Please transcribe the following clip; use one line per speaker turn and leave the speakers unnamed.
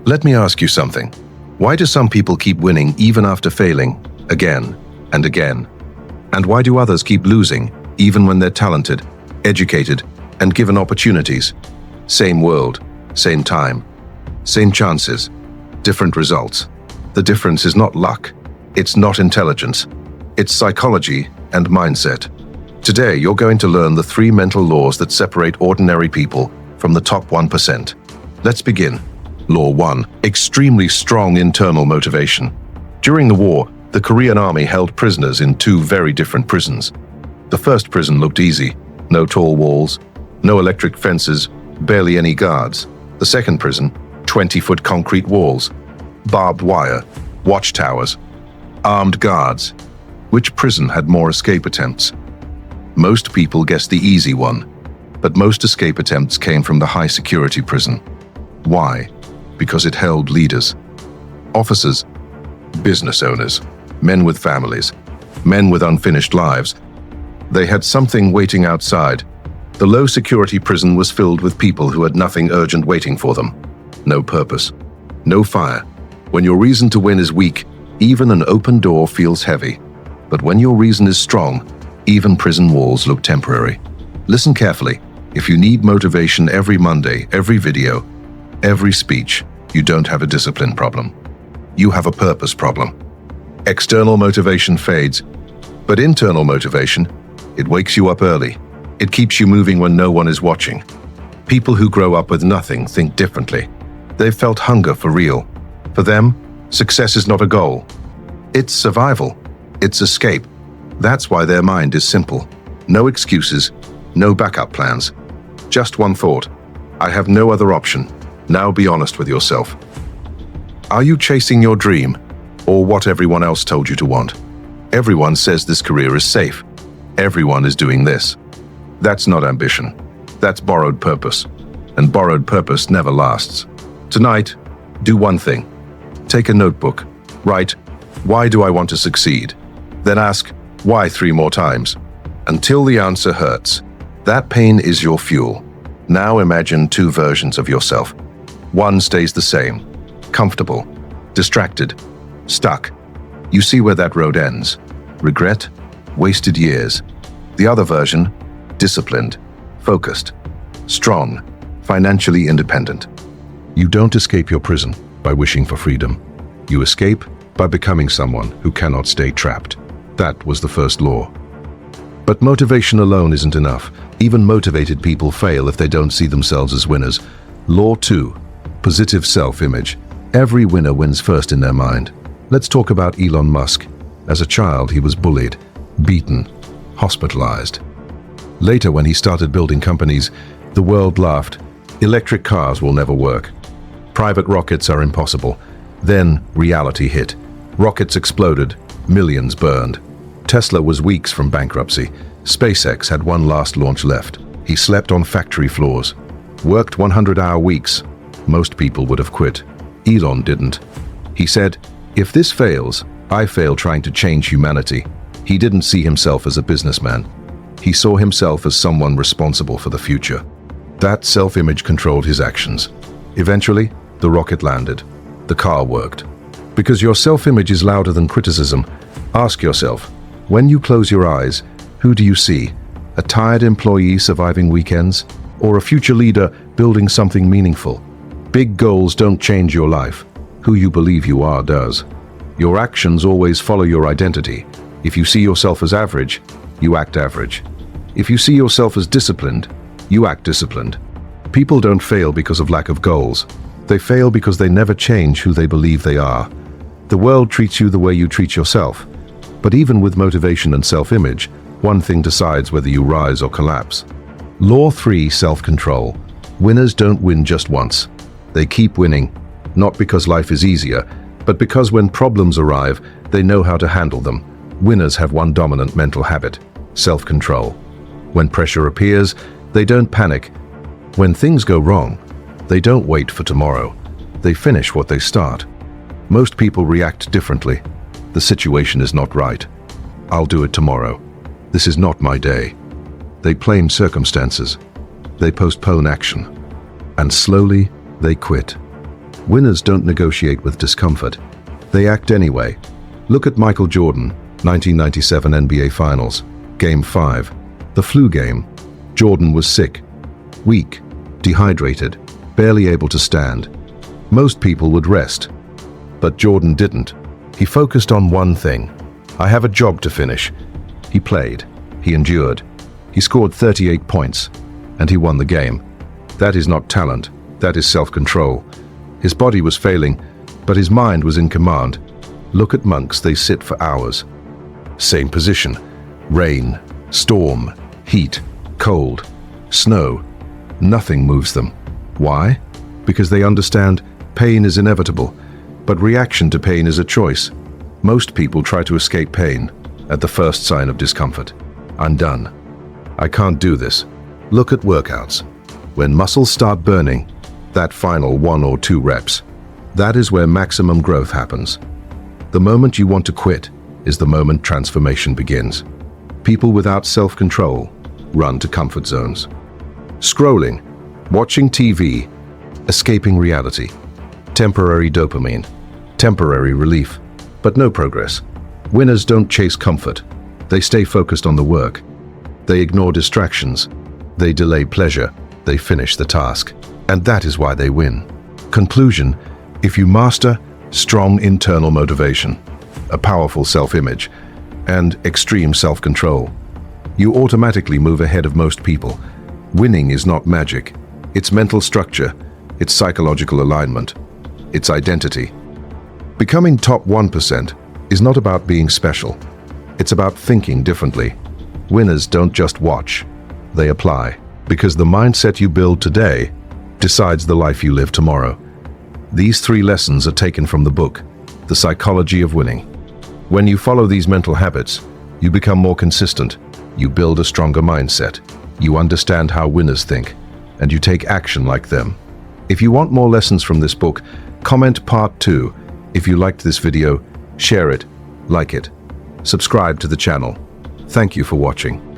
Let me ask you something. Why do some people keep winning even after failing, again and again? And why do others keep losing, even when they're talented, educated, and given opportunities? Same world, same time, same chances, different results. The difference is not luck, it's not intelligence, it's psychology and mindset. Today, you're going to learn the 3 mental laws that separate ordinary people from the top 1%. Let's begin. Law 1. Extremely strong internal motivation. During the war, the Korean army held prisoners in 2 very different prisons. The first prison looked easy. No tall walls, no electric fences, barely any guards. The second prison, 20-foot concrete walls, barbed wire, watchtowers, armed guards. Which prison had more escape attempts? Most people guessed the easy one, but most escape attempts came from the high-security prison. Why? Because it held leaders, officers, business owners, men with families, men with unfinished lives. They had something waiting outside. The low-security prison was filled with people who had nothing urgent waiting for them. No purpose, no fire. When your reason to win is weak, even an open door feels heavy. But when your reason is strong, even prison walls look temporary. Listen carefully. If you need motivation every Monday, every video, every speech, you don't have a discipline problem. You have a purpose problem. External motivation fades, but internal motivation, it wakes you up early. It keeps you moving when no one is watching. People who grow up with nothing think differently. They've felt hunger for real. For them, success is not a goal. It's survival. It's escape. That's why their mind is simple. No excuses, no backup plans. Just one thought. I have no other option. Now be honest with yourself. Are you chasing your dream, or what everyone else told you to want? Everyone says this career is safe. Everyone is doing this. That's not ambition. That's borrowed purpose. And borrowed purpose never lasts. Tonight, do one thing. Take a notebook. Write, why do I want to succeed? Then ask, why 3 more times? Until the answer hurts. That pain is your fuel. Now imagine 2 versions of yourself. One stays the same. Comfortable, distracted, stuck. You see where that road ends. Regret, wasted years. The other version, disciplined, focused, strong, financially independent. You don't escape your prison by wishing for freedom. You escape by becoming someone who cannot stay trapped. That was the first law. But motivation alone isn't enough. Even motivated people fail if they don't see themselves as winners. Law 2. Positive self-image. Every winner wins first in their mind. Let's talk about Elon Musk. As a child, he was bullied, beaten, hospitalized. Later, when he started building companies, the world laughed. Electric cars will never work. Private rockets are impossible. Then reality hit. Rockets exploded. Millions burned. Tesla was weeks from bankruptcy. SpaceX had one last launch left. He slept on factory floors. Worked 100-hour weeks. Most people would have quit. Elon didn't. He said, if this fails, I fail trying to change humanity. He didn't see himself as a businessman. He saw himself as someone responsible for the future. That self-image controlled his actions. Eventually, the rocket landed. The car worked. Because your self-image is louder than criticism, ask yourself, when you close your eyes, who do you see? A tired employee surviving weekends? Or a future leader building something meaningful? Big goals don't change your life. Who you believe you are does. Your actions always follow your identity. If you see yourself as average, you act average. If you see yourself as disciplined, you act disciplined. People don't fail because of lack of goals. They fail because they never change who they believe they are. The world treats you the way you treat yourself. But even with motivation and self-image, one thing decides whether you rise or collapse. Law 3. Self-control. Winners don't win just once. They keep winning, not because life is easier, but because when problems arrive, they know how to handle them. Winners have one dominant mental habit: self-control. When pressure appears, they don't panic. When things go wrong, they don't wait for tomorrow. They finish what they start. Most people react differently. The situation is not right. I'll do it tomorrow. This is not my day. They blame circumstances. They postpone action. And slowly, they quit. Winners don't negotiate with discomfort. They act anyway. Look at Michael Jordan, 1997 NBA Finals, Game 5. The flu game. Jordan was sick, weak, dehydrated, barely able to stand. Most people would rest. But Jordan didn't. He focused on one thing. I have a job to finish. He played. He endured. He scored 38 points. And he won the game. That is not talent. That is self-control. His body was failing, but his mind was in command. Look at monks, they sit for hours. Same position. Rain, storm, heat, cold, snow. Nothing moves them. Why? Because they understand pain is inevitable, but reaction to pain is a choice. Most people try to escape pain at the first sign of discomfort. I'm done. I can't do this. Look at workouts. When muscles start burning, that final 1 or 2 reps, that is where maximum growth happens. The moment you want to quit is the moment transformation begins. People without self-control run to comfort zones. Scrolling, watching TV, escaping reality. Temporary dopamine, temporary relief, but no progress. Winners don't chase comfort. They stay focused on the work. They ignore distractions. They delay pleasure. They finish the task. And that is why they win. Conclusion: if you master strong internal motivation, a powerful self-image, and extreme self-control, you automatically move ahead of most people. Winning is not magic. It's mental structure, it's psychological alignment, it's identity. Becoming top 1% is not about being special. It's about thinking differently. Winners don't just watch, they apply. Because the mindset you build today decides the life you live tomorrow. These 3 lessons are taken from the book, The Psychology of Winning. When you follow these mental habits, you become more consistent, you build a stronger mindset, you understand how winners think, and you take action like them. If you want more lessons from this book, comment part 2. If you liked this video, share it, like it, subscribe to the channel. Thank you for watching.